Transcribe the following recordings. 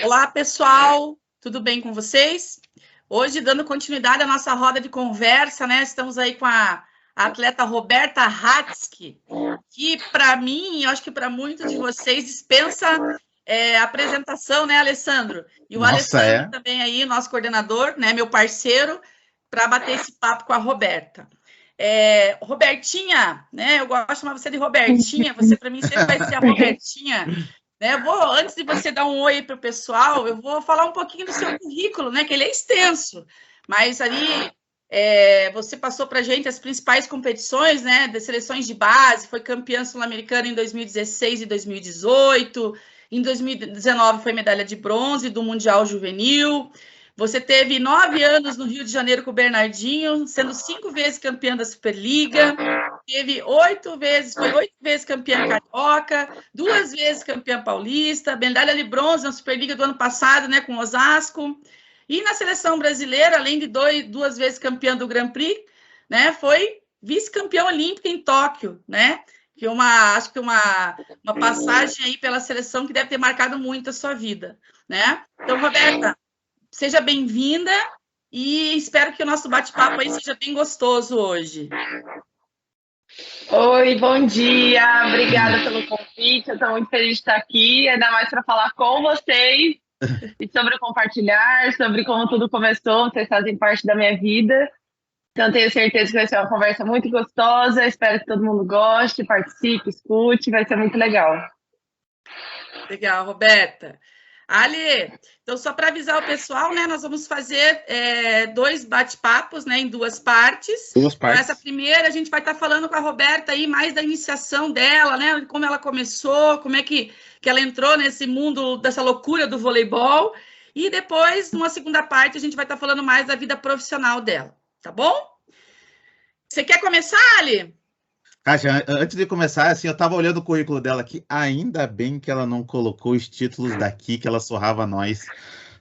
Olá, pessoal, tudo bem com vocês? Hoje, dando continuidade à nossa roda de conversa, né? Estamos aí com a atleta Roberta Hatzky, que para mim, eu acho que para muitos de vocês, dispensa apresentação, né, Alessandro? E o Alessandro também aí, nosso coordenador, né, meu parceiro, para bater esse papo com a Roberta. Robertinha, né? Eu gosto de chamar você de Robertinha, você para mim sempre vai ser a Robertinha. Antes de você dar um oi para o pessoal, eu vou falar um pouquinho do seu currículo, né? Que ele é extenso, mas ali você passou para a gente as principais competições, né? Das seleções de base, foi campeã sul-americana em 2016 e 2018, em 2019 foi medalha de bronze do Mundial Juvenil. Você teve 9 anos no Rio de Janeiro com o Bernardinho, sendo 5 vezes campeã da Superliga. Teve 8 vezes campeã carioca, 2 vezes campeã paulista, medalha de bronze na Superliga do ano passado, né, com Osasco. E na seleção brasileira, além de 2 vezes campeã do Grand Prix, né, foi vice-campeã olímpica em Tóquio, né? Que acho que uma passagem aí pela seleção que deve ter marcado muito a sua vida, né? Então, Roberta, seja bem-vinda e espero que o nosso bate-papo aí seja bem gostoso hoje. Oi, bom dia, obrigada pelo convite, eu estou muito feliz de estar aqui, ainda mais para falar com vocês e sobre compartilhar, sobre como tudo começou, vocês fazem parte da minha vida, então tenho certeza que vai ser uma conversa muito gostosa, espero que todo mundo goste, participe, escute, vai ser muito legal. Legal, Roberta. Ali, então só para avisar o pessoal, né, nós vamos fazer 2 bate-papos, né, em 2 partes. Então, essa primeira a gente vai estar falando com a Roberta aí mais da iniciação dela, né, como ela começou, como é que ela entrou nesse mundo dessa loucura do voleibol. E depois, numa segunda parte, a gente vai estar falando mais da vida profissional dela, tá bom? Você quer começar, Ali? Kátia, antes de começar, assim, eu tava olhando o currículo dela aqui, ainda bem que ela não colocou os títulos daqui, que ela surrava nós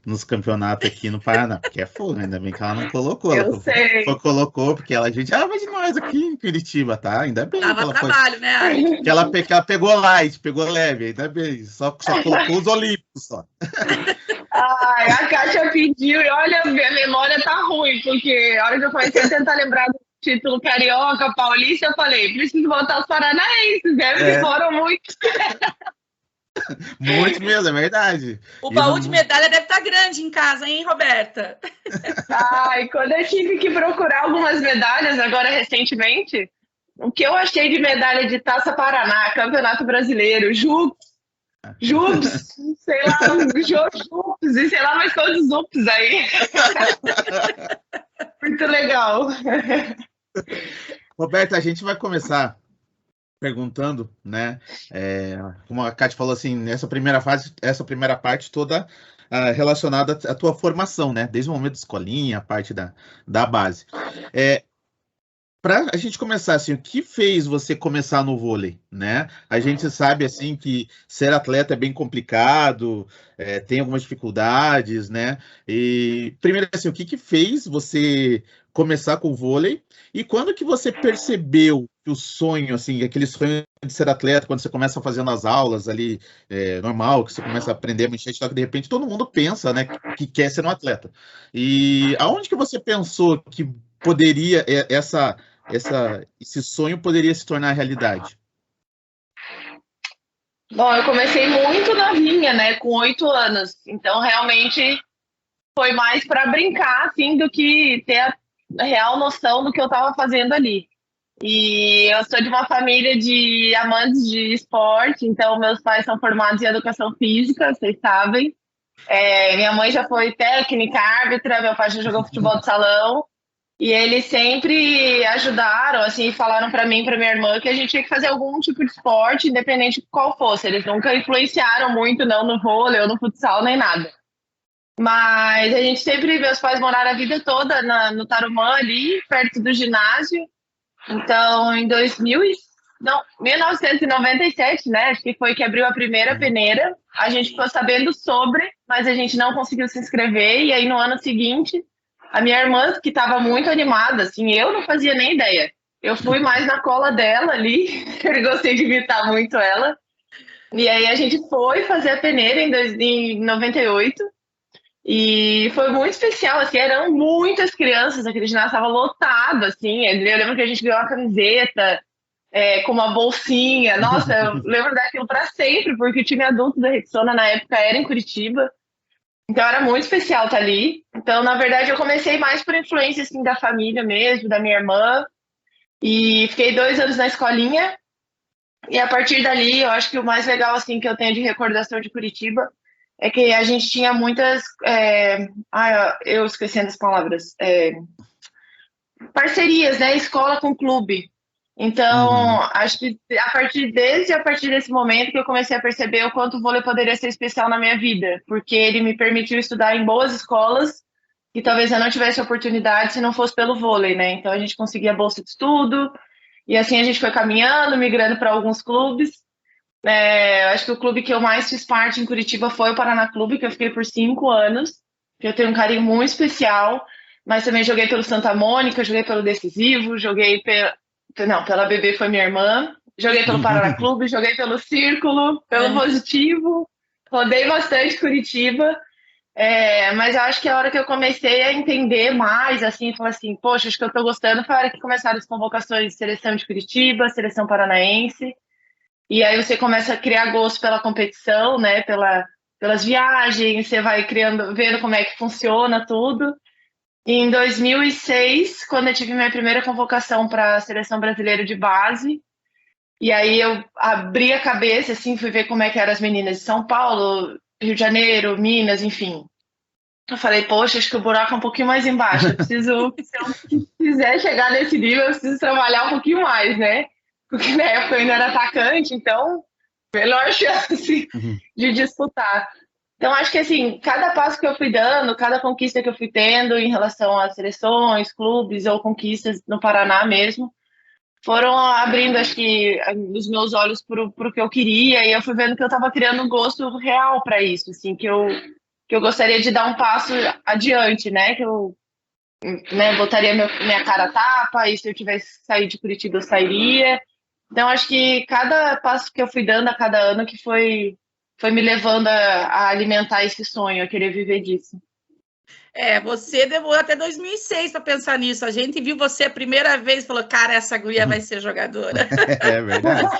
nos campeonatos aqui no Paraná, porque é fogo, ainda bem que ela não colocou. Eu sei. Colocou, porque a gente vai de nós aqui em Curitiba, tá? Ainda bem Dava que ela trabalho, né? Que ela pegou light, pegou leve, ainda bem, só colocou os olímpicos, só. Ai, a Kátia pediu, e olha, minha memória tá ruim, porque a hora que eu comecei a tentar lembrar do título carioca, paulista, eu falei, preciso voltar aos paranaenses, que foram muitos. Muito mesmo, é verdade. O baú de medalha deve estar grande em casa, hein, Roberta? Ai, quando eu tive que procurar algumas medalhas, agora recentemente, o que eu achei de medalha de Taça Paraná, Campeonato Brasileiro, Jubs, sei lá, Jups, e sei lá mais quantos Ups aí. Muito legal. Roberta, a gente vai começar perguntando, né? Como a Kátia falou assim, essa primeira parte toda relacionada à tua formação, né? Desde o momento de escolinha, a parte da base. Para a gente começar, assim, o que fez você começar no vôlei, né? A gente sabe, assim, que ser atleta é bem complicado, tem algumas dificuldades, né? E, primeiro, assim, o que fez você começar com o vôlei? E quando que você percebeu que o sonho, assim, aquele sonho de ser atleta, quando você começa fazendo as aulas ali, normal, que você começa a aprender a mexer, só que de repente todo mundo pensa, né, que quer ser um atleta. E aonde que você pensou que poderia, esse sonho poderia se tornar realidade? Bom, eu comecei muito novinha, né, com 8 anos. Então, realmente, foi mais para brincar, assim, do que ter a real noção do que eu estava fazendo ali. E eu sou de uma família de amantes de esporte, então meus pais são formados em educação física, vocês sabem. Minha mãe já foi técnica, árbitra, meu pai já jogou futebol de salão. E eles sempre ajudaram, assim, falaram para mim e para minha irmã que a gente tinha que fazer algum tipo de esporte, independente de qual fosse. Eles nunca influenciaram muito, não no vôlei ou no futsal, nem nada. Mas a gente sempre, meus pais moraram a vida toda no Tarumã, ali, perto do ginásio. Então, em 1997, né, acho que foi que abriu a primeira peneira. A gente ficou sabendo sobre, mas a gente não conseguiu se inscrever. E aí, no ano seguinte, a minha irmã, que estava muito animada, assim, eu não fazia nem ideia. Eu fui mais na cola dela ali, eu gostei de imitar muito ela. E aí a gente foi fazer a peneira em 98. E foi muito especial, assim, eram muitas crianças, aquele ginásio estava lotado, assim, eu lembro que a gente ganhou uma camiseta com uma bolsinha, nossa, eu lembro daquilo para sempre, porque o time adulto da Rexona na época era em Curitiba, então era muito especial estar ali. Então, na verdade, eu comecei mais por influência, assim, da família mesmo, da minha irmã, e fiquei 2 anos na escolinha, e a partir dali, eu acho que o mais legal, assim, que eu tenho de recordação de Curitiba é que a gente tinha muitas... eu esquecendo as palavras. Parcerias, né? Escola com clube. Então, acho que a partir desse momento que eu comecei a perceber o quanto o vôlei poderia ser especial na minha vida, porque ele me permitiu estudar em boas escolas e talvez eu não tivesse oportunidade se não fosse pelo vôlei, né? Então, a gente conseguia bolsa de estudo e assim a gente foi caminhando, migrando para alguns clubes. Acho que o clube que eu mais fiz parte em Curitiba foi o Paraná Clube, que eu fiquei por 5 anos, que eu tenho um carinho muito especial, mas também joguei pelo Santa Mônica, joguei pelo Decisivo, pela BB foi minha irmã, joguei pelo Paraná Clube, joguei pelo Círculo, pelo Positivo, rodei bastante Curitiba, mas eu acho que a hora que eu comecei a entender mais, assim, falar assim, poxa, acho que eu tô gostando, foi a hora que começaram as convocações de seleção de Curitiba, seleção paranaense. E aí você começa a criar gosto pela competição, né? Pelas viagens, você vai vendo como é que funciona tudo. E em 2006, quando eu tive minha primeira convocação para a seleção brasileira de base, e aí eu abri a cabeça, assim, fui ver como é que eram as meninas de São Paulo, Rio de Janeiro, Minas, enfim. Eu falei, poxa, acho que o buraco é um pouquinho mais embaixo. Se eu quiser chegar nesse nível, eu preciso trabalhar um pouquinho mais, né? Porque na época eu ainda era atacante, então, melhor chance de disputar. Então, acho que, assim, cada passo que eu fui dando, cada conquista que eu fui tendo em relação às seleções, clubes ou conquistas no Paraná mesmo, foram abrindo, acho que, os meus olhos para o que eu queria, e eu fui vendo que eu estava criando um gosto real para isso, assim, que eu gostaria de dar um passo adiante, né? Que eu botaria minha cara a tapa, e se eu tivesse saído de Curitiba, eu sairia. Então, acho que cada passo que eu fui dando a cada ano que foi me levando a alimentar esse sonho, a querer viver disso. Você demorou até 2006 para pensar nisso. A gente viu você a primeira vez e falou, cara, essa guria vai ser jogadora. É verdade.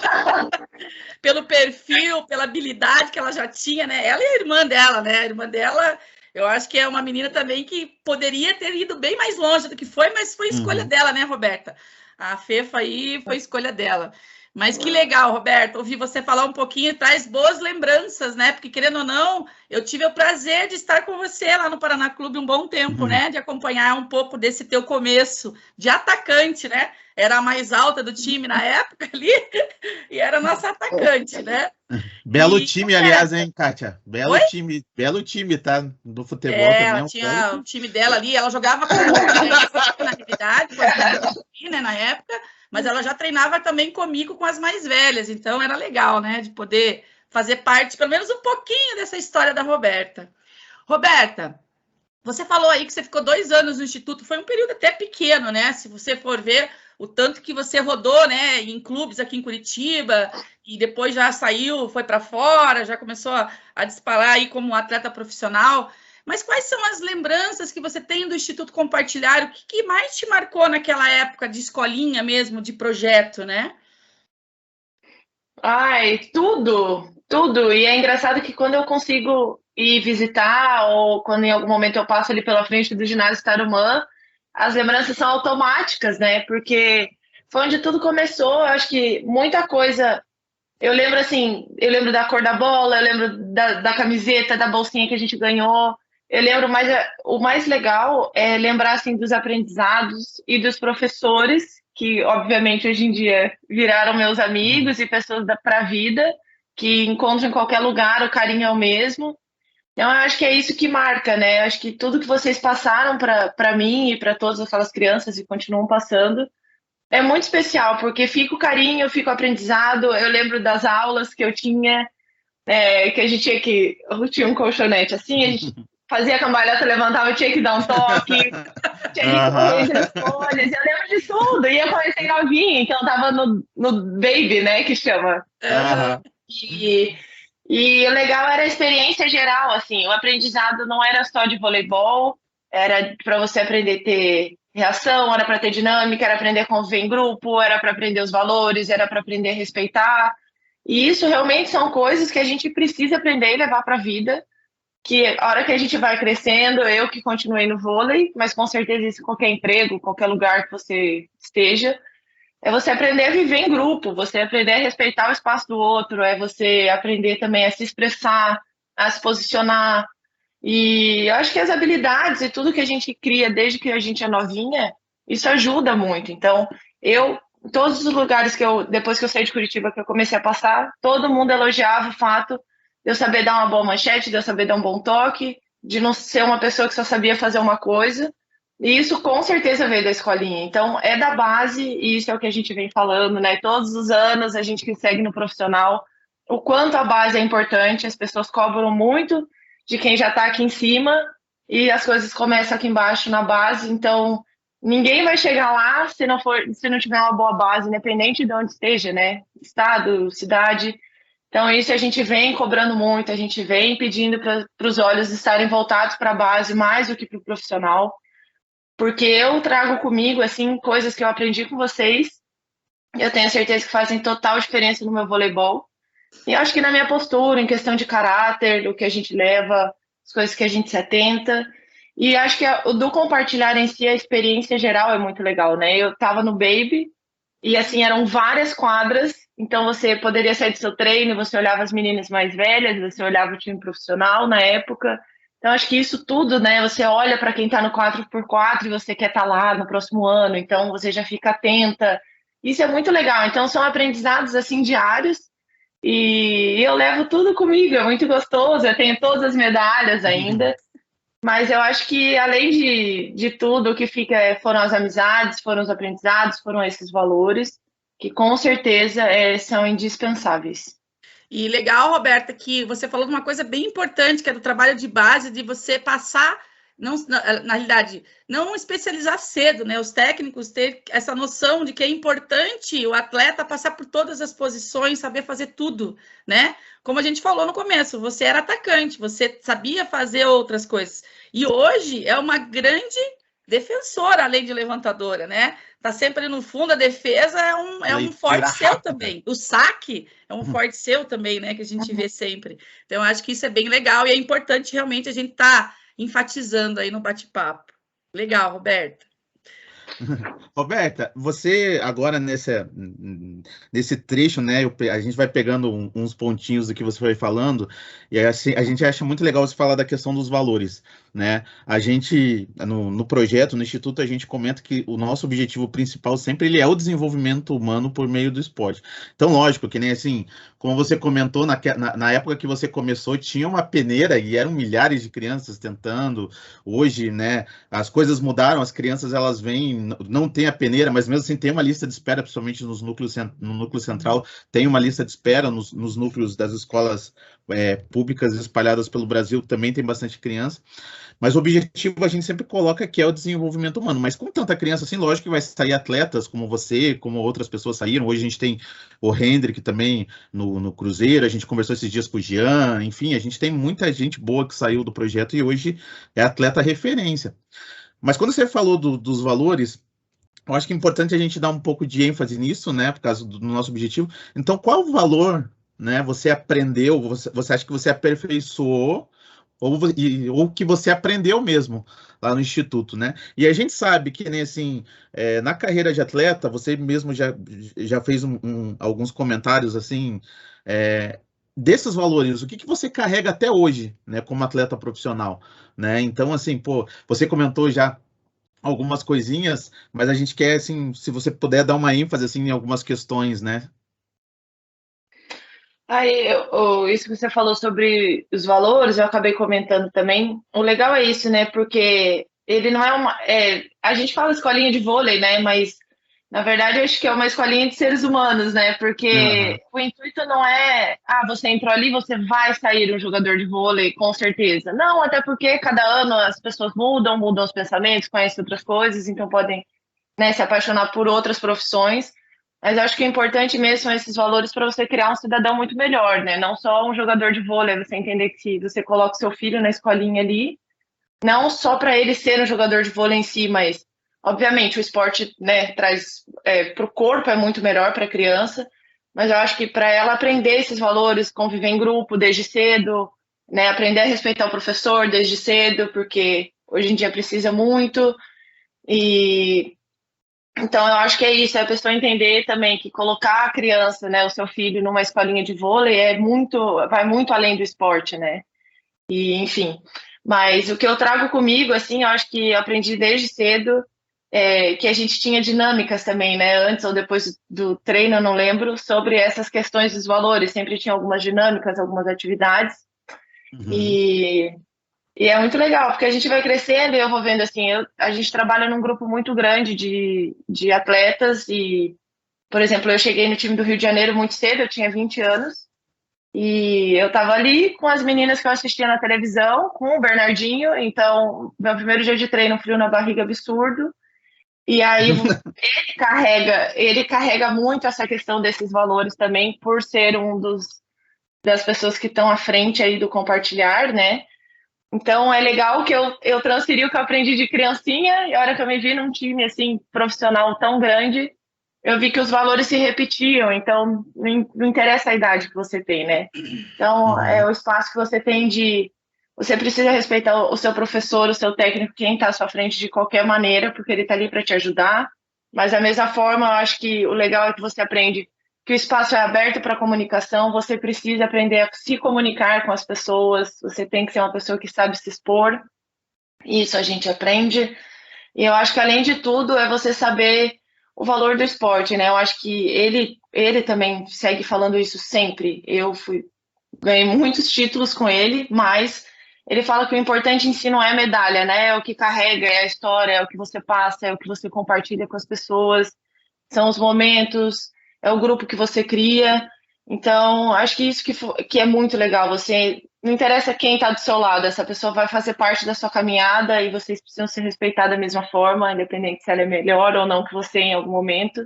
Pelo perfil, pela habilidade que ela já tinha, né? Ela e a irmã dela, né? A irmã dela, eu acho que é uma menina também que poderia ter ido bem mais longe do que foi, mas foi escolha dela, né, Roberta? A Fefa aí foi escolha dela. Mas que legal, Roberto, ouvir você falar um pouquinho, traz boas lembranças, né? Porque, querendo ou não, eu tive o prazer de estar com você lá no Paraná Clube um bom tempo, né? De acompanhar um pouco desse teu começo de atacante, né? Era a mais alta do time na época ali, e era nossa atacante, né? Belo time, aliás, hein, Kátia? Belo time, tá? Do futebol também. Ela tinha o time dela ali, ela jogava com na realidade, né, na época, mas ela já treinava também comigo com as mais velhas, então era legal, né, de poder fazer parte, pelo menos um pouquinho dessa história da Roberta. Roberta, você falou aí que você ficou 2 anos no Instituto, foi um período até pequeno, né, se você for ver o tanto que você rodou, né, em clubes aqui em Curitiba, e depois já saiu, foi para fora, já começou a disparar aí como atleta profissional. Mas quais são as lembranças que você tem do Instituto Compartilhar? O que mais te marcou naquela época de escolinha mesmo, de projeto, né? Ai, tudo. E é engraçado que quando eu consigo ir visitar, ou quando em algum momento eu passo ali pela frente do ginásio Tarumã, as lembranças são automáticas, né? Porque foi onde tudo começou. Eu acho que muita coisa. Eu lembro da cor da bola, eu lembro da camiseta, da bolsinha que a gente ganhou. Eu lembro, mas o mais legal é lembrar assim, dos aprendizados e dos professores, que obviamente hoje em dia viraram meus amigos e pessoas para a vida, que encontram em qualquer lugar, o carinho é o mesmo. Então, eu acho que é isso que marca, né? Eu acho que tudo que vocês passaram para mim e para todas aquelas crianças e continuam passando é muito especial, porque fica o carinho, fica o aprendizado. Eu lembro das aulas que eu tinha, que a gente tinha um colchonete assim, a gente fazia a cambalhota, levantava, eu tinha que dar um toque, tinha que corrigir as folhas. Eu lembro de tudo. E eu comecei novinha, então eu tava no baby, né, que chama. E o legal era a experiência geral, assim, o aprendizado não era só de voleibol, era para você aprender a ter reação, era para ter dinâmica, era aprender a conviver em grupo, era para aprender os valores, era para aprender a respeitar. E isso realmente são coisas que a gente precisa aprender e levar para a vida, que a hora que a gente vai crescendo, eu que continuei no vôlei, mas com certeza isso em qualquer emprego, qualquer lugar que você esteja, é você aprender a viver em grupo, você aprender a respeitar o espaço do outro, é você aprender também a se expressar, a se posicionar. E eu acho que as habilidades e tudo que a gente cria desde que a gente é novinha, isso ajuda muito. Então, em todos os lugares depois que eu saí de Curitiba, que eu comecei a passar, todo mundo elogiava o fato de eu saber dar uma boa manchete, de eu saber dar um bom toque, de não ser uma pessoa que só sabia fazer uma coisa. E isso com certeza veio da escolinha. Então, é da base, e isso é o que a gente vem falando, né? Todos os anos, a gente que segue no profissional, o quanto a base é importante, as pessoas cobram muito de quem já está aqui em cima, e as coisas começam aqui embaixo na base. Então, ninguém vai chegar lá se não tiver uma boa base, independente de onde esteja, né? Estado, cidade. Então, isso a gente vem cobrando muito, a gente vem pedindo para os olhos estarem voltados para a base mais do que para o profissional, porque eu trago comigo, assim, coisas que eu aprendi com vocês, eu tenho certeza que fazem total diferença no meu voleibol, e acho que na minha postura, em questão de caráter, do que a gente leva, as coisas que a gente se atenta, e acho que o do compartilhar em si, a experiência geral é muito legal, né? Eu estava no Baby, e assim, eram várias quadras, então você poderia sair do seu treino, você olhava as meninas mais velhas, você olhava o time profissional na época. Então, acho que isso tudo, né? Você olha para quem está no 4x4 e você quer estar lá no próximo ano, então você já fica atenta. Isso é muito legal. Então, são aprendizados assim diários e eu levo tudo comigo, é muito gostoso. Eu tenho todas as medalhas ainda. Mas eu acho que, além de tudo, o que fica foram as amizades, foram os aprendizados, foram esses valores, que com certeza são indispensáveis. E legal, Roberta, que você falou de uma coisa bem importante, que é do trabalho de base, de você passar, não, na realidade, não especializar cedo, né? Os técnicos ter essa noção de que é importante o atleta passar por todas as posições, saber fazer tudo, né? Como a gente falou no começo, você era atacante, você sabia fazer outras coisas. E hoje é uma grande defensora, além de levantadora, né? Tá sempre no fundo, a defesa é um forte seu também. O saque é um forte seu também, né? Que a gente vê sempre. Então, eu acho que isso é bem legal e é importante realmente a gente estar enfatizando aí no bate-papo. Legal, Roberta. Roberta, você agora nesse trecho, né? A gente vai pegando uns pontinhos do que você foi falando, e assim, a gente acha muito legal você falar da questão dos valores, né? A gente, no projeto, no Instituto, a gente comenta que o nosso objetivo principal sempre ele é o desenvolvimento humano por meio do esporte. Então, lógico, que nem assim, como você comentou, na época que você começou, tinha uma peneira e eram milhares de crianças tentando. Hoje, né, as coisas mudaram, as crianças elas vêm, não tem a peneira, mas mesmo assim tem uma lista de espera, principalmente no núcleo central, tem uma lista de espera nos núcleos das escolas públicas espalhadas pelo Brasil, também tem bastante criança. Mas o objetivo a gente sempre coloca que é o desenvolvimento humano. Mas com tanta criança assim, lógico que vai sair atletas como você, como outras pessoas saíram. Hoje a gente tem o Hendrick também no Cruzeiro, a gente conversou esses dias com o Jean, enfim, a gente tem muita gente boa que saiu do projeto e hoje é atleta referência. Mas quando você falou dos valores, eu acho que é importante a gente dar um pouco de ênfase nisso, né, por causa do nosso objetivo. Então, qual o valor, né, você aprendeu, você acha que você aperfeiçoou ou que você aprendeu mesmo lá no Instituto, né? E a gente sabe que, né, assim, na carreira de atleta, você mesmo já fez alguns comentários, assim, desses valores, o que você carrega até hoje, né, como atleta profissional, né? Então, assim, pô, você comentou já algumas coisinhas, mas a gente quer, assim, se você puder dar uma ênfase, assim, em algumas questões, né? Aí, isso que você falou sobre os valores, eu acabei comentando também. O legal é isso, né? Porque ele não é uma. A gente fala escolinha de vôlei, né? Mas, na verdade, eu acho que é uma escolinha de seres humanos, né? Porque o intuito não é, você entrou ali, você vai sair um jogador de vôlei, com certeza. Não, até porque cada ano as pessoas mudam os pensamentos, conhecem outras coisas, então podem, né, se apaixonar por outras profissões. Mas eu acho que o importante mesmo são esses valores para você criar um cidadão muito melhor, né? Não só um jogador de vôlei, você entender que se você coloca o seu filho na escolinha ali, não só para ele ser um jogador de vôlei em si, mas, obviamente, o esporte, né, traz para o corpo é muito melhor para a criança, mas eu acho que para ela aprender esses valores, conviver em grupo desde cedo, né, aprender a respeitar o professor desde cedo, porque hoje em dia precisa muito, e então eu acho que é isso, é a pessoa entender também que colocar a criança, né, o seu filho numa escolinha de vôlei vai muito além do esporte, né, e enfim. Mas o que eu trago comigo, assim, eu acho que eu aprendi desde cedo que a gente tinha dinâmicas também, né? Antes ou depois do treino, eu não lembro, sobre essas questões dos valores. Sempre tinha algumas dinâmicas, algumas atividades. E é muito legal, porque a gente vai crescendo e eu vou vendo, assim, a gente trabalha num grupo muito grande de atletas e, por exemplo, eu cheguei no time do Rio de Janeiro muito cedo, eu tinha 20 anos. E eu tava ali com as meninas que eu assistia na televisão, com o Bernardinho, então, meu primeiro dia de treino, frio na barriga absurdo. E aí ele carrega muito essa questão desses valores também, por ser das pessoas que estão à frente aí do compartilhar, né? Então é legal que eu transferi o que eu aprendi de criancinha, e a hora que eu me vi num time assim profissional tão grande, eu vi que os valores se repetiam, então não interessa a idade que você tem, né? Então, é o espaço que você tem você precisa respeitar o seu professor, o seu técnico, quem está à sua frente de qualquer maneira, porque ele está ali para te ajudar. Mas, da mesma forma, eu acho que o legal é que você aprende que o espaço é aberto para comunicação, você precisa aprender a se comunicar com as pessoas, você tem que ser uma pessoa que sabe se expor. Isso a gente aprende. E eu acho que, além de tudo, é você saber o valor do esporte, né? Eu acho que ele também segue falando isso sempre. Ganhei muitos títulos com ele, mas ele fala que o importante em si não é a medalha, né? É o que carrega, é a história, é o que você passa, é o que você compartilha com as pessoas, são os momentos, é o grupo que você cria. Então, acho que isso que é muito legal. Você não interessa quem está do seu lado, essa pessoa vai fazer parte da sua caminhada e vocês precisam se respeitar da mesma forma, independente se ela é melhor ou não que você em algum momento.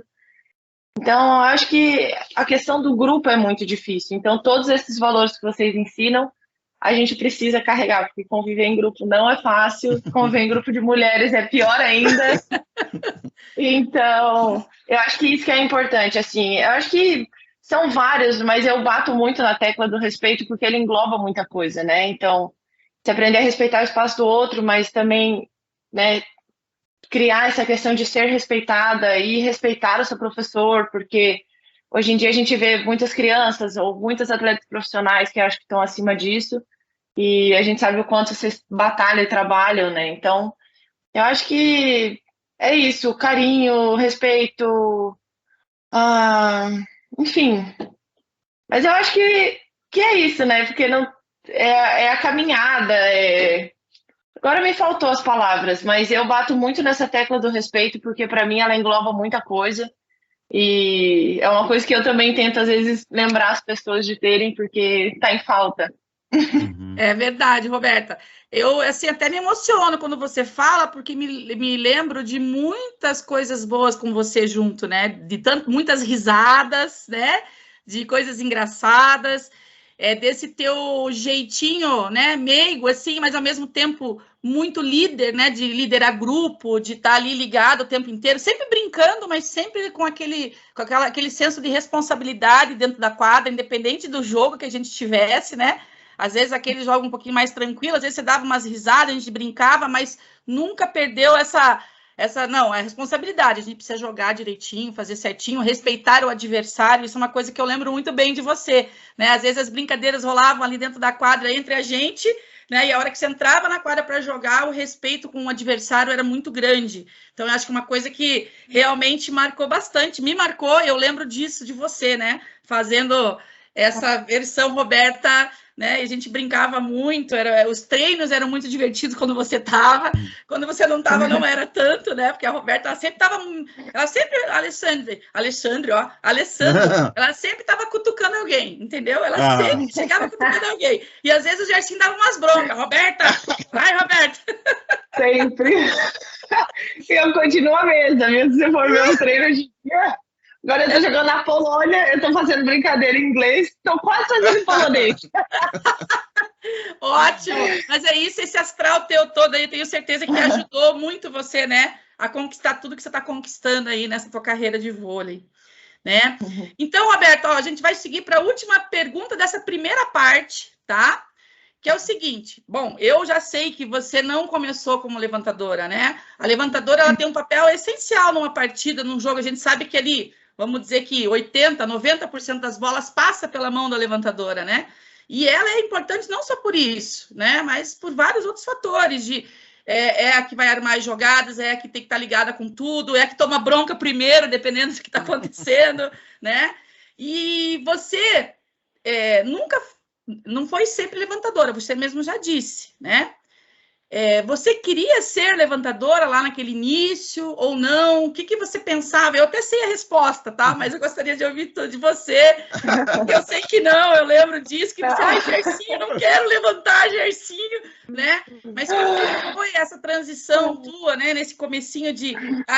Então, acho que a questão do grupo é muito difícil. Então, todos esses valores que vocês ensinam, a gente precisa carregar, porque conviver em grupo não é fácil, conviver em grupo de mulheres é pior ainda. Então, eu acho que isso que é importante, assim, eu acho que são vários, mas eu bato muito na tecla do respeito, porque ele engloba muita coisa, né? Então, você aprender a respeitar o espaço do outro, mas também, né, criar essa questão de ser respeitada e respeitar o seu professor, porque hoje em dia a gente vê muitas crianças ou muitas atletas profissionais que acho que estão acima disso, e a gente sabe o quanto vocês batalham e trabalham, né? Então, eu acho que é isso, carinho, respeito, enfim. Mas eu acho que é isso, né? Porque não é a caminhada, Agora me faltou as palavras, mas eu bato muito nessa tecla do respeito, porque para mim ela engloba muita coisa. E é uma coisa que eu também tento, às vezes, lembrar as pessoas de terem, porque está em falta. É verdade, Roberta. Eu, assim, até me emociono quando você fala, porque me lembro de muitas coisas boas com você junto, né? Muitas risadas, né? De coisas engraçadas, desse teu jeitinho, né? Meigo, assim, mas ao mesmo tempo muito líder, né? De liderar grupo, de estar ali ligado o tempo inteiro, sempre brincando, mas sempre com aquele senso de responsabilidade dentro da quadra, independente do jogo que a gente tivesse, né? Às vezes aquele jogo um pouquinho mais tranquilo, às vezes você dava umas risadas, a gente brincava, mas nunca perdeu não, é responsabilidade, a gente precisa jogar direitinho, fazer certinho, respeitar o adversário, isso é uma coisa que eu lembro muito bem de você, né? Às vezes as brincadeiras rolavam ali dentro da quadra entre a gente, né? E a hora que você entrava na quadra para jogar, o respeito com o adversário era muito grande. Então, eu acho que uma coisa que realmente marcou bastante, me marcou, eu lembro disso de você, né? Fazendo essa versão Roberta, né? E a gente brincava muito, os treinos eram muito divertidos quando você estava, quando você não estava não era tanto, né? Porque a Roberta ela sempre Alessandro, ela sempre estava cutucando alguém, entendeu? Ela sempre chegava cutucando alguém. E às vezes o Gerson dava umas broncas, Roberta, vai, Roberta. Sempre. Eu continuo a mesma, mesmo se você for ver um treino de dia. Agora eu tô jogando na Polônia, eu tô fazendo brincadeira em inglês, tô quase fazendo em polonês. Ótimo! Mas é isso, esse astral teu todo aí, tenho certeza que ajudou muito você, né? A conquistar tudo que você está conquistando aí nessa tua carreira de vôlei, né? Então, Roberto, ó, a gente vai seguir para a última pergunta dessa primeira parte, tá? Que é o seguinte, bom, eu já sei que você não começou como levantadora, né? A levantadora, ela tem um papel essencial numa partida, num jogo, a gente sabe que ali, vamos dizer que 80%, 90% das bolas passa pela mão da levantadora, né? E ela é importante não só por isso, né? Mas por vários outros fatores, é a que vai armar as jogadas, é a que tem que estar ligada com tudo, é a que toma bronca primeiro, dependendo do que está acontecendo, né? E você nunca... Não foi sempre levantadora, você mesmo já disse, né? Você queria ser levantadora lá naquele início ou não? O que você pensava? Eu até sei a resposta, tá? Mas eu gostaria de ouvir tudo de você. Eu sei que não, eu lembro disso, que você, ai, Gersinho, não quero levantar, Gersinho, né? Mas como foi essa transição tua, né? Nesse comecinho de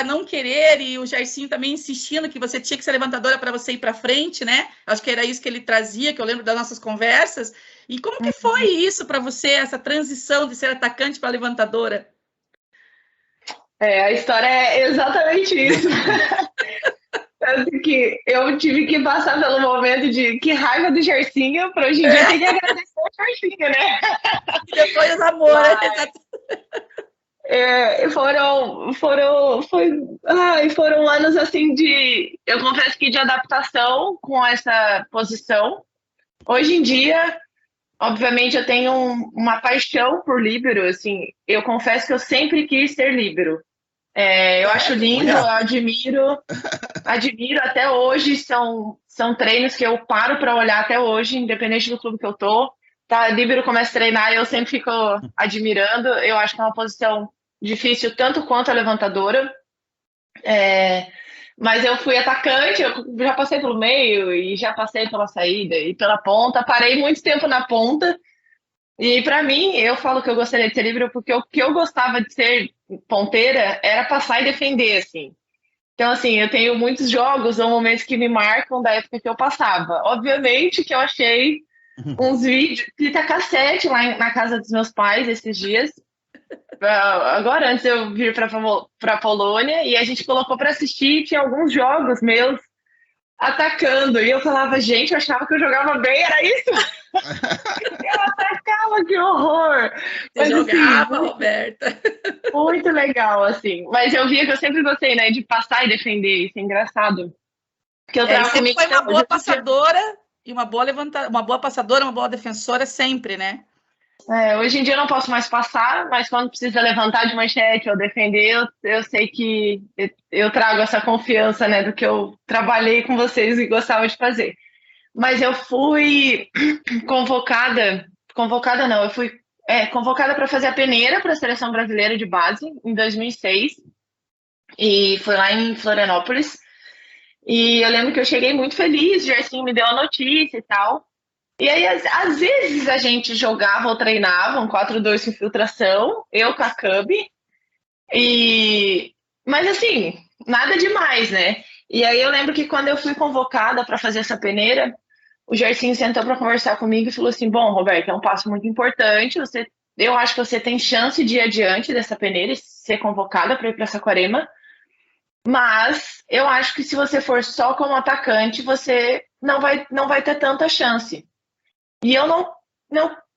não querer e o Gersinho também insistindo que você tinha que ser levantadora para você ir para frente, né? Acho que era isso que ele trazia, que eu lembro das nossas conversas. E como que foi isso para você, essa transição de ser atacante para levantadora? A história é exatamente isso. Tanto que eu tive que passar pelo momento de que raiva do Gersinho, para hoje em dia ter que agradecer o Gersinho, né? E depois os amores. Foram anos assim eu confesso que de adaptação com essa posição. Hoje em dia, obviamente, eu tenho uma paixão por líbero, assim, eu confesso que eu sempre quis ser líbero. Eu acho lindo, eu admiro até hoje, são treinos que eu paro para olhar até hoje, independente do clube que eu tô. Tá, líbero começa a treinar e eu sempre fico admirando, eu acho que é uma posição difícil tanto quanto a levantadora. Mas eu fui atacante, eu já passei pelo meio e já passei pela saída e pela ponta, parei muito tempo na ponta. E para mim, eu falo que eu gostaria de ser líbero porque o que eu gostava de ser ponteira era passar e defender, assim. Então, assim, eu tenho muitos jogos ou momentos que me marcam da época que eu passava. Obviamente que eu achei uns vídeos, fita cassete lá na casa dos meus pais esses dias. Agora, antes eu vir para Polônia, e a gente colocou para assistir, tinha alguns jogos meus atacando, e eu falava, gente, eu achava que eu jogava bem, era isso? Eu atacava, que horror! Você jogava, assim, Roberta? Muito legal, assim. Mas eu via que eu sempre gostei, né, de passar e defender, isso é engraçado. Porque eu sempre foi uma boa passadora e uma boa passadora, uma boa defensora sempre, né? Hoje em dia eu não posso mais passar, mas quando precisa levantar de manchete ou defender, eu sei que eu trago essa confiança, né, do que eu trabalhei com vocês e gostava de fazer. Mas eu fui convocada para fazer a peneira para a Seleção Brasileira de Base em 2006, e foi lá em Florianópolis. E eu lembro que eu cheguei muito feliz, o Gersinho me deu a notícia e tal. E aí, às vezes, a gente jogava ou treinava um 4-2 com infiltração, eu com a Cubby. Mas, assim, nada demais, né? E aí eu lembro que quando eu fui convocada para fazer essa peneira, o Gersinho sentou para conversar comigo e falou assim, bom, Roberto, é um passo muito importante, eu acho que você tem chance de ir adiante dessa peneira e ser convocada para ir para Saquarema, mas eu acho que se você for só como atacante, você não vai ter tanta chance. E eu não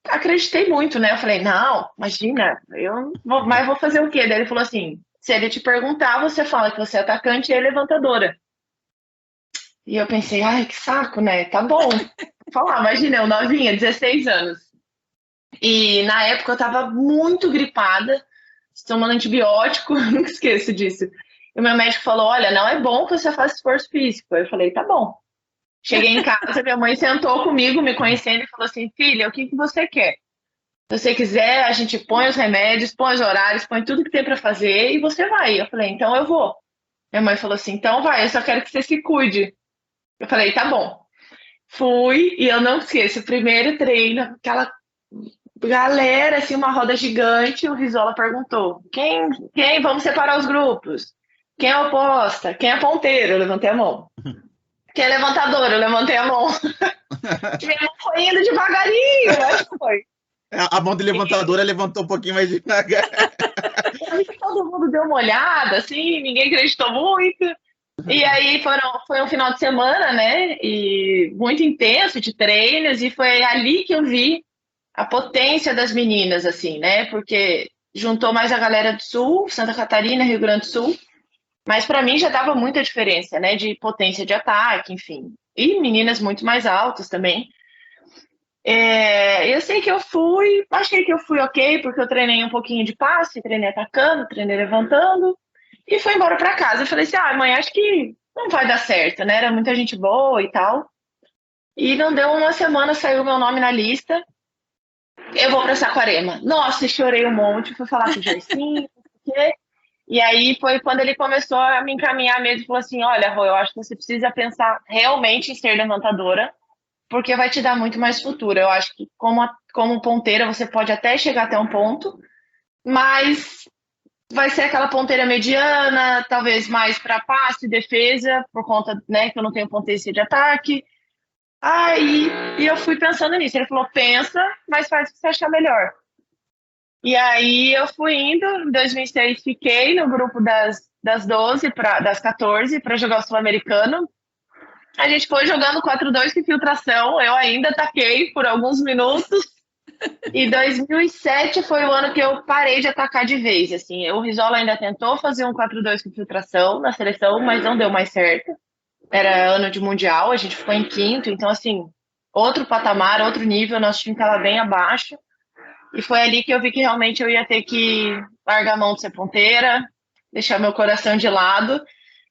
acreditei muito, né? Eu falei, não, imagina, mas vou fazer o quê? Daí ele falou assim, se ele te perguntar, você fala que você é atacante e é levantadora. E eu pensei, ai, que saco, né? Tá bom. Falar, imagina, eu novinha, 16 anos. E na época eu tava muito gripada, tomando antibiótico, nunca esqueço disso. E o meu médico falou, olha, não é bom que você faça esforço físico. Eu falei, tá bom. Cheguei em casa, minha mãe sentou comigo, me conhecendo, e falou assim, filha, o que você quer? Se você quiser, a gente põe os remédios, põe os horários, põe tudo que tem para fazer e você vai. Eu falei, então eu vou. Minha mãe falou assim, então vai, eu só quero que você se cuide. Eu falei, tá bom. Fui, e eu não esqueço, o primeiro treino, aquela galera, assim, uma roda gigante, o Rizola perguntou, quem, vamos separar os grupos? Quem aposta? Quem é ponteiro? Eu levantei a mão. Quem é levantador? Eu levantei a mão. Minha mão foi indo devagarinho, acho que foi. A mão de levantadora levantou um pouquinho mais devagar. Eu vi que todo mundo deu uma olhada, assim, ninguém acreditou muito. E aí foi um final de semana, né? E muito intenso de treinos, e foi ali que eu vi a potência das meninas, assim, né? Porque juntou mais a galera do Sul, Santa Catarina, Rio Grande do Sul. Mas para mim já dava muita diferença, né? De potência de ataque, enfim. E meninas muito mais altas também. Eu sei que achei que eu fui ok, porque eu treinei um pouquinho de passe, treinei atacando, treinei levantando, e fui embora para casa. Eu falei assim, mãe, acho que não vai dar certo, né? Era muita gente boa e tal. E não deu uma semana, saiu meu nome na lista. Eu vou para Saquarema. Nossa, chorei um monte, fui falar com o Jairzinho, não sei o quê. E aí foi quando ele começou a me encaminhar mesmo, falou assim, olha, Rô, eu acho que você precisa pensar realmente em ser levantadora, porque vai te dar muito mais futuro. Eu acho que como ponteira você pode até chegar até um ponto, mas vai ser aquela ponteira mediana, talvez mais para passe, defesa, por conta, né, que eu não tenho potência de ataque. Aí e eu fui pensando nisso. Ele falou, pensa, mas faz o que você achar melhor. E aí eu fui indo, em 2006 fiquei no grupo das 14 para jogar o Sul-Americano. A gente foi jogando 4-2 com infiltração, eu ainda ataquei por alguns minutos. E 2007 foi o ano que eu parei de atacar de vez, assim. O Rizola ainda tentou fazer um 4-2 com infiltração na seleção, mas não deu mais certo. Era ano de Mundial, a gente ficou em quinto, então, assim, outro patamar, outro nível, nosso time estava bem abaixo. E foi ali que eu vi que realmente eu ia ter que largar a mão de ser ponteira, deixar meu coração de lado.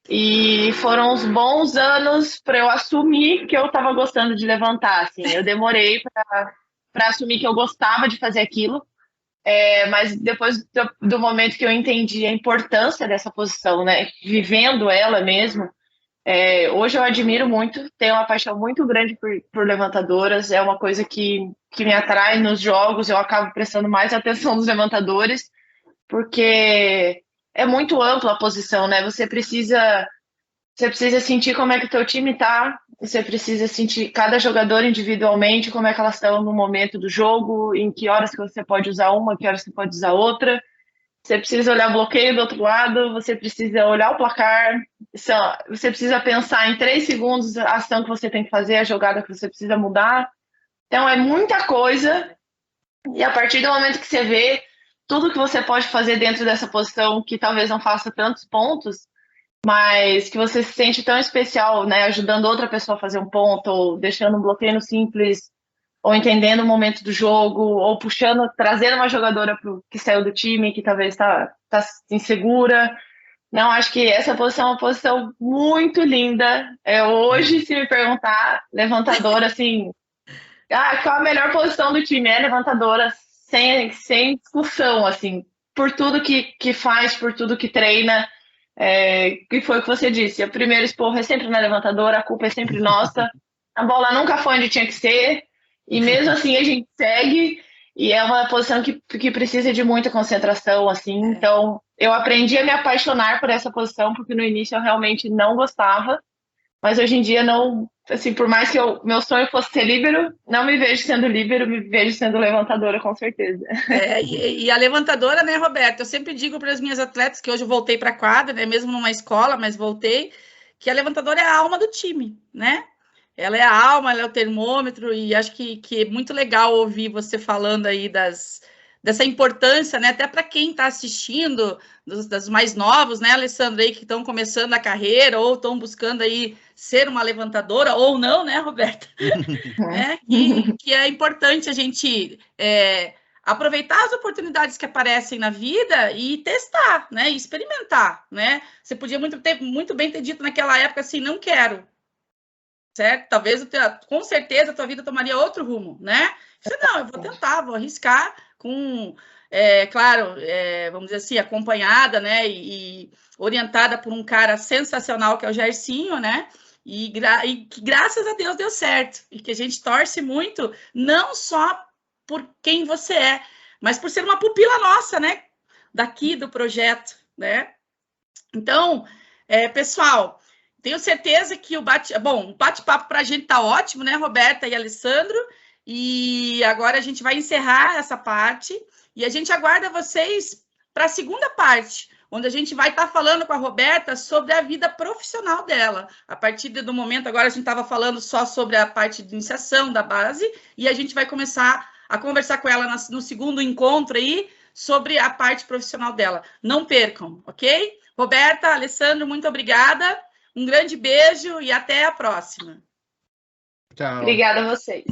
E foram uns bons anos para eu assumir que eu estava gostando de levantar. Assim. Eu demorei para assumir que eu gostava de fazer aquilo, mas depois do momento que eu entendi a importância dessa posição, né, vivendo ela mesmo, hoje eu admiro muito, tenho uma paixão muito grande por levantadoras, é uma coisa que me atrai nos jogos, eu acabo prestando mais atenção nos levantadores, porque é muito ampla a posição, né? Você precisa sentir como é que o teu time tá, você precisa sentir cada jogador individualmente, como é que elas estão no momento do jogo, em que horas que você pode usar uma, que horas você pode usar outra. Você precisa olhar o bloqueio do outro lado, você precisa olhar o placar, você precisa pensar em 3 segundos a ação que você tem que fazer, a jogada que você precisa mudar. Então, é muita coisa. E a partir do momento que você vê tudo que você pode fazer dentro dessa posição, que talvez não faça tantos pontos, mas que você se sente tão especial, né, ajudando outra pessoa a fazer um ponto, ou deixando um bloqueio simples, ou entendendo o momento do jogo, ou trazendo uma jogadora que saiu do time, que talvez está insegura. Não, acho que essa posição é uma posição muito linda. Hoje, se me perguntar, levantadora, assim, qual a melhor posição do time? É levantadora, sem discussão, assim, por tudo que faz, por tudo que treina. Que foi o que você disse, o primeiro esporro é sempre na levantadora, a culpa é sempre nossa, a bola nunca foi onde tinha que ser, e mesmo assim a gente segue, e é uma posição que precisa de muita concentração, assim, então eu aprendi a me apaixonar por essa posição, porque no início eu realmente não gostava, mas hoje em dia não, assim, por mais que meu sonho fosse ser líbero, não me vejo sendo líbero, me vejo sendo levantadora, com certeza. E a levantadora, né, Roberta? Eu sempre digo para as minhas atletas, que hoje eu voltei para a quadra, né, mesmo numa escola, mas voltei, que a levantadora é a alma do time, né? Ela é a alma, ela é o termômetro, e acho que é muito legal ouvir você falando aí dessa importância, né? Até para quem está assistindo, das mais novos, né, Alessandra, aí que estão começando a carreira ou estão buscando aí ser uma levantadora ou não, né, Roberta? Né? Que é importante a gente aproveitar as oportunidades que aparecem na vida e testar, né? E experimentar, né? Você podia muito bem ter dito naquela época assim, não quero, certo? Talvez, com certeza, a tua vida tomaria outro rumo, né? Você, não, eu vou tentar, vou arriscar com, claro, vamos dizer assim, acompanhada, né? E orientada por um cara sensacional que é o Jairzinho, né? E que graças a Deus deu certo, e que a gente torce muito, não só por quem você é, mas por ser uma pupila nossa, né? Daqui do projeto, né? Então, Pessoal, tenho certeza que o bate-papo para a gente tá ótimo, né, Roberta e Alessandro? E agora a gente vai encerrar essa parte e a gente aguarda vocês para a segunda parte, onde a gente vai estar falando com a Roberta sobre a vida profissional dela. A partir do momento, agora a gente estava falando só sobre a parte de iniciação da base, e a gente vai começar a conversar com ela no segundo encontro aí, sobre a parte profissional dela. Não percam, ok? Roberta, Alessandro, muito obrigada. Um grande beijo e até a próxima. Tchau. Obrigada a vocês.